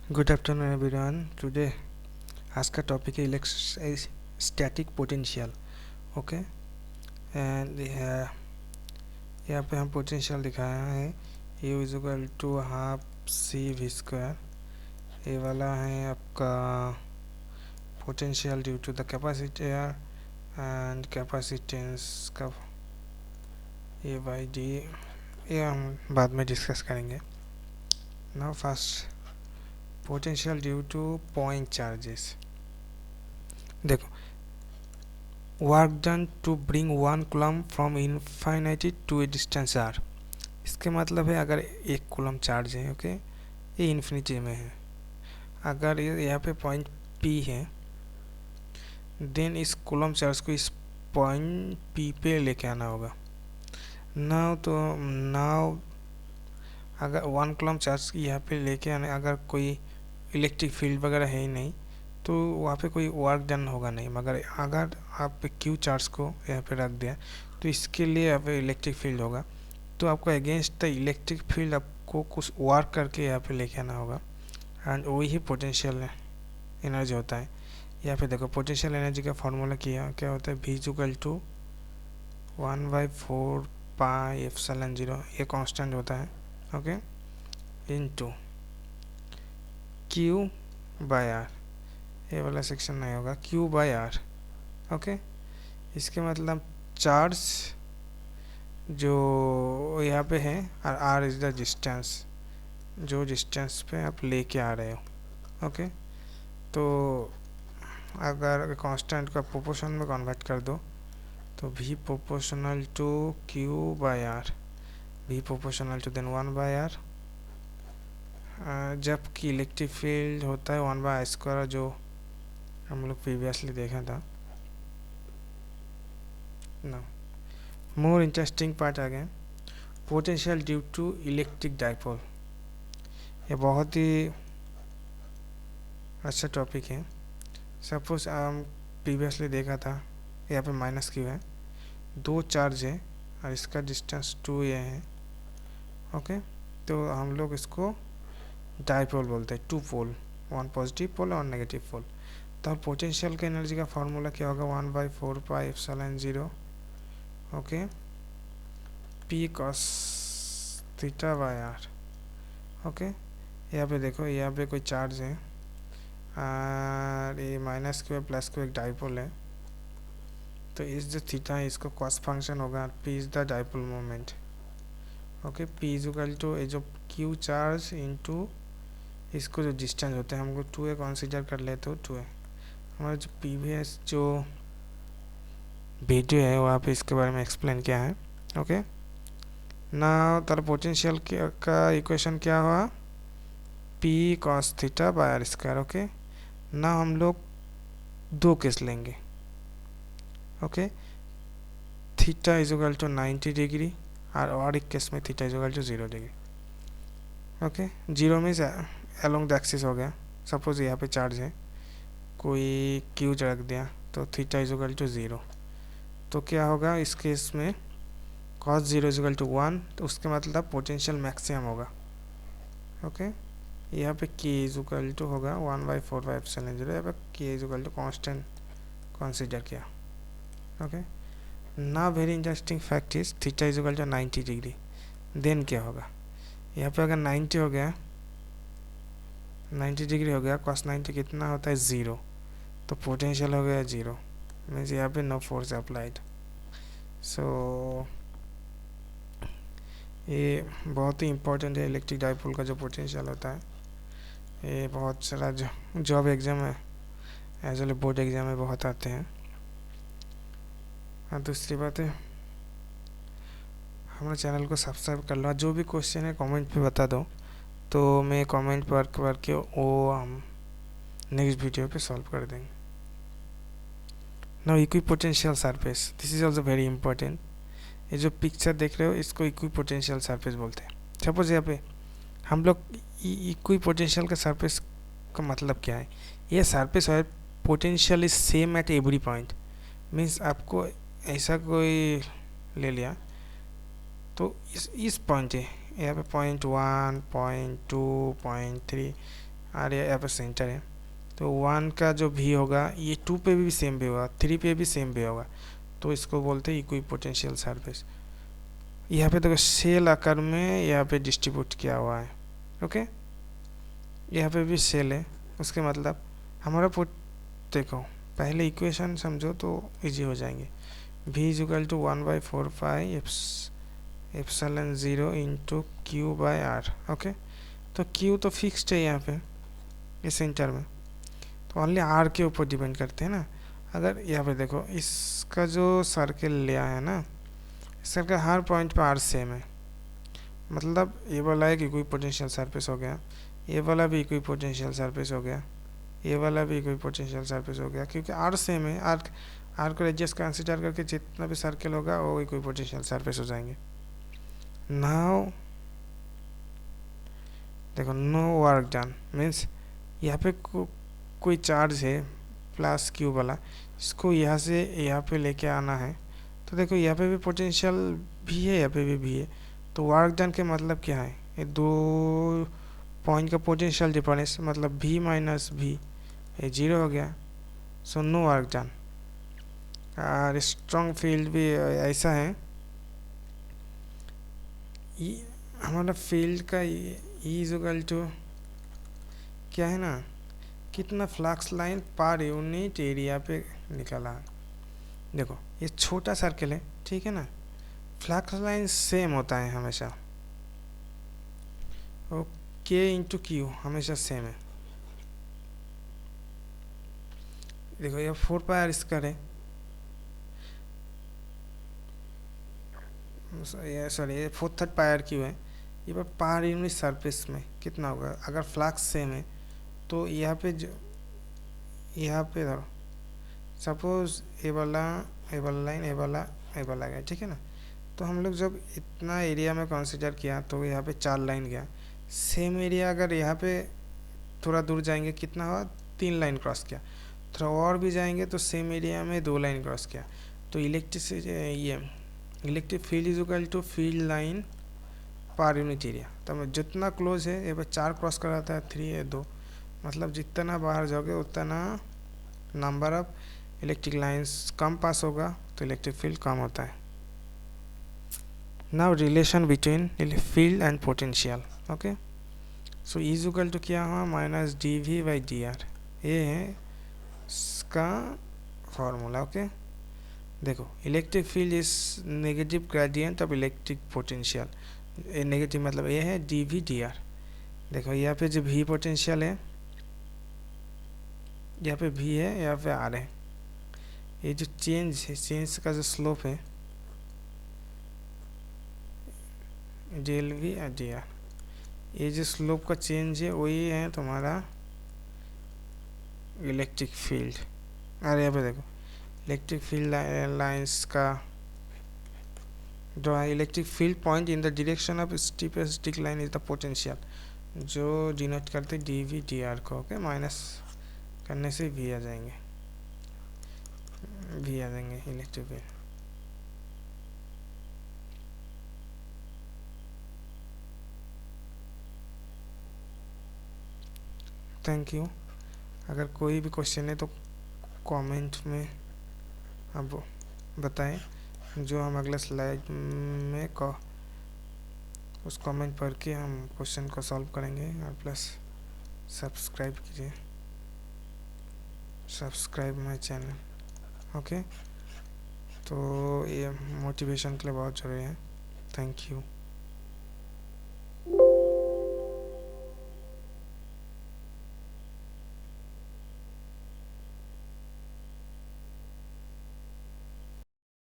Good afternoon, everyone. Today आज का topic है स्टैटिक पोटेंशियल. ओके. एंड यहाँ पे हम पोटेंशियल दिखाया है U is equal to half C V square. ये वाला है आपका potential due to the capacitor and capacitance का ए बाई डी. ये हम बाद में डिस्कस करेंगे. Now first potential due to point charges. देखो, work done to bring 1 coulomb from infinity to a distance R. इसके मतलब है अगर 1 कूलम चार्ज है, ओके, ये इन्फिनिटी में है. अगर यहाँ पे पॉइंट पी है, देन इस कूलम चार्ज को इस पॉइंट पी पे लेके आना होगा. नाउ अगर 1 कूलम चार्ज यहाँ पे लेके आने, अगर कोई इलेक्ट्रिक फील्ड वगैरह है ही नहीं, तो वहाँ पे कोई वर्क डन होगा नहीं. मगर अगर आप क्यू चार्ज को यहाँ पे रख दिया तो इसके लिए यहाँ पे इलेक्ट्रिक फील्ड होगा. तो आपको अगेंस्ट द इलेक्ट्रिक फील्ड आपको कुछ वर्क करके यहाँ पे लेके आना होगा. एंड वही पोटेंशियल एनर्जी होता है. यहाँ पे देखो, पोटेंशियल एनर्जी का फॉर्मूला क्या होता है, V equal to 1/4 pi epsilon 0. ये कांस्टेंट होता है, okay, into Q by R. ये वाला सेक्शन नहीं होगा, Q बाय R. ओके. इसके मतलब चार्ज जो यहाँ पे है और R इज़ द डिस्टेंस, जो डिस्टेंस पे आप लेके आ रहे हो. ओके. तो अगर कांस्टेंट का प्रोपोर्शन में कन्वर्ट कर दो तो V proportional to Q by R, V proportional to then 1/R. जबकि इलेक्ट्रिक फील्ड होता है 1/I², जो हम लोग प्रीवियसली देखा था ना. मोर इंटरेस्टिंग पार्ट आ गया, potential due to electric dipole. ये बहुत ही अच्छा टॉपिक है. सपोज हम प्रीवियसली देखा था, यहाँ पे माइनस क्यू है, 2 चार्ज है और इसका डिस्टेंस 2a है. ओके. तो हम लोग इसको डाइपोल बोलते हैं, 2 पोल, 1 पॉजिटिव पोल और नेगेटिव पोल. तो पोटेंशियल का एनर्जी का फॉर्मूला क्या होगा, 1/4 pi epsilon 0, okay, P cos theta bye R. Okay. यहाँ पे देखो, यहाँ पे कोई चार्ज है और ये माइनस क्यू प्लस क्यू एक डाइपोल है. तो इस जो थीटा है इसको कॉस फंक्शन होगा, P is the dipole moment. Okay. P is equal to ये जो क्यू चार्ज इंटू इसको जो डिस्टेंस होते हैं, हमको 2a कंसीडर कर लेते हो, 2a. हमारा जो प्रीवियस जो वीडियो है वहाँ पे इसके बारे में एक्सप्लेन किया है. ओके. ना तार पोटेंशियल का इक्वेशन क्या हुआ, P cos theta by R². Okay. ना हम लोग 2 केस लेंगे. Okay. Theta is equal to 90 degree और एक केस में theta is equal to 0 degree. Okay. 0 means along the axis हो गया. सपोज यहाँ पे चार्ज है, कोई क्यू रख दिया तो थीटा इज इक्वल टू 0. तो क्या होगा इस केस में, cos 0 इज इक्वल टू 1, तो उसके मतलब पोटेंशियल मैक्सिमम होगा. ओके. यहाँ पे k इज इक्वल टू होगा 1/4 पाई एप्सिलॉन 0. यहाँ पे k is equal to constant consider किया. ओके. ना very interesting fact is theta is equal to 90 degree. Then क्या होगा, यहाँ पे अगर 90 हो गया, 90 डिग्री हो गया, cos 90 कितना होता है, 0. तो पोटेंशियल हो गया 0, मीन्स यहाँ पे नो फोर्स अप्लाइड. सो ये बहुत ही इम्पोर्टेंट है. इलेक्ट्रिक डाइपोल का जो पोटेंशियल होता है, ये बहुत सारा जॉब एग्ज़ाम है, एज वेल बोर्ड एग्ज़ाम में बहुत आते हैं. और दूसरी बात है, हमारे चैनल को सब्सक्राइब कर लो. जो भी क्वेश्चन है कमेंट पे बता दो, तो मैं कमेंट पर करके वो हम नेक्स्ट वीडियो पे सॉल्व कर देंगे. Now equipotential surface, this is also very important. ये जो पिक्चर देख रहे हो इसको इक्विपोटेंशियल सरफेस बोलते हैं. सपोज यहाँ पे हम लोग इक्विपोटेंशियल का सरफेस का मतलब क्या है, ये सरफेस है potential is same at every point. Means आपको ऐसा कोई ले लिया तो इस पॉइंट है, यहाँ पे 0.1, 0.2, 0.3 और ये यहाँ पे सेंटर है, तो 1 का जो भी होगा ये 2 पे भी सेम भी होगा, 3 पे भी सेम भी होगा, तो इसको बोलते हैं इक्विपोटेंशियल सरफेस। यहाँ पे देखो सेल आकार में यहाँ पे डिस्ट्रीब्यूट किया हुआ है। ओके, यहाँ पे भी सेल है, उसके मतलब हमारा देखो पहले इक्वेशन समझो तो इजी हो जाएंगे। v is equal to 1/4 pi epsilon 0 into Q by R. Okay, तो q तो फिक्स्ड है यहाँ पे इस सेंटर में, तो ओनली r के ऊपर डिपेंड करते हैं ना। अगर यहाँ पे देखो इसका जो सर्कल लिया है ना, सर्कल हर पॉइंट पे r सेम है, मतलब ये वाला एक इक्विपोटेंशियल सरफेस हो गया, ये वाला भी इक्विपोटेंशियल सरफेस हो गया, ये वाला भी इक्विपोटेंशियल सरफेस हो गया, क्योंकि r सेम है। r को रेडियस कंसीडर करके जितना भी सर्कल होगा वो इक्विपोटेंशियल सरफेस हो जाएंगे। नाउ देखो नो वर्क डन मीन्स यहाँ पे कोई चार्ज है प्लस क्यू वाला, इसको यहाँ से यहाँ पे लेके आना है, तो देखो यहाँ पे भी पोटेंशियल भी है, यहाँ पे भी है, तो वर्क डन के मतलब क्या है, ये दो पॉइंट का पोटेंशियल डिफरेंस मतलब v माइनस v, ये 0 हो गया, सो नो वर्क डन। और स्ट्रॉन्ग फील्ड भी ऐसा है, हमारा फील्ड का ई इज इक्वल टू क्या है ना, कितना flux line per unit area पे निकला। देखो ये छोटा सर्कल है, ठीक है ना, फ्लक्स लाइन सेम होता है हमेशा, और k इंटू क्यू हमेशा सेम है। देखो ये 4 पाई आर स्क्वायर है, सॉरी ये 4/3 पाई आर क्यू है, ये पर यूनिट सरफेस में कितना होगा, अगर फ्लक्स सेम है तो यहाँ पे जो यहाँ पे धरो सपोज ये वाला लाइन ये वाला गया, ठीक है ना, तो हम लोग जब इतना एरिया में कंसीडर किया तो यहाँ पे 4 लाइन गया, सेम एरिया अगर यहाँ पे थोड़ा दूर जाएंगे कितना हुआ, 3 लाइन क्रॉस किया, थोड़ा और भी जाएंगे तो सेम एरिया में 2 लाइन क्रॉस किया, तो electric field is equal to field line per unit area. तो जितना क्लोज है ये 4 क्रॉस कराता है, 3 है 2, मतलब जितना बाहर जाओगे उतना नंबर ऑफ इलेक्ट्रिक लाइंस कम पास होगा, तो इलेक्ट्रिक फील्ड कम होता है। Now relation between field and potential. Okay, so is equal to क्या हुआ, माइनस dv/dr, ये है इसका फॉर्मूला। ओके, देखो electric field is negative gradient of electric potential, negative मतलब ये है dv/dr। देखो यहाँ पे जो v पोटेंशियल है, यहाँ पे v है, यहाँ पे r है, ये जो चेंज है, चेंज का जो स्लोप है dlv और dr, ये जो स्लोप का चेंज है वही है तुम्हारा इलेक्ट्रिक फील्ड। और यहाँ पे देखो इलेक्ट्रिक फील्ड लाइंस का जो electric field point in the direction of steepest decline is the potential, जो डिनोट करते dv/dr को। ओके, माइनस करने से v आ जाएंगे इलेक्ट्रिक फील्ड। Thank you. अगर कोई भी क्वेश्चन है तो कमेंट में आप बताएं, जो हम अगला स्लाइड में उस कमेंट पढ़ के हम क्वेश्चन को सॉल्व करेंगे। और प्लस सब्सक्राइब कीजिए, सब्सक्राइब माय चैनल। ओके, तो ये मोटिवेशन के लिए बहुत ज़रूरी है। Thank you.